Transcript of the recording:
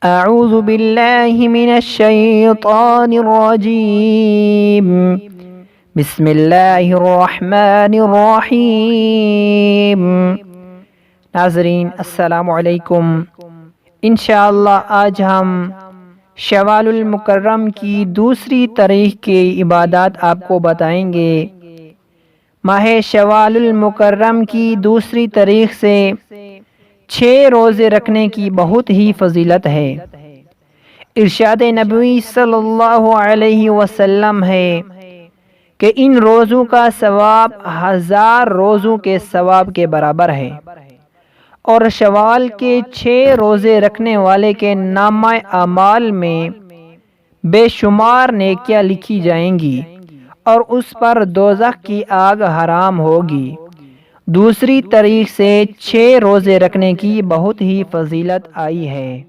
اعوذ باللہ من الشیطان الرجیم بسم اللہ الرحمن الرحیم۔ ناظرین السلام علیکم۔ انشاءاللہ آج ہم شوال المکرم کی دوسری تاریخ کی عبادات آپ کو بتائیں گے۔ ماہ شوال المکرم کی دوسری تاریخ سے 6 روزے رکھنے کی بہت ہی فضیلت ہے۔ ارشاد نبوی صلی اللہ علیہ وسلم ہے کہ ان روزوں کا ثواب 1000 روزوں کے ثواب کے برابر ہے، اور شوال کے 6 روزے رکھنے والے کے نامہ اعمال میں بے شمار نیکیاں لکھی جائیں گی، اور اس پر دوزخ کی آگ حرام ہوگی۔ دوسری تاریخ سے 6 روزے رکھنے کی بہت ہی فضیلت آئی ہے۔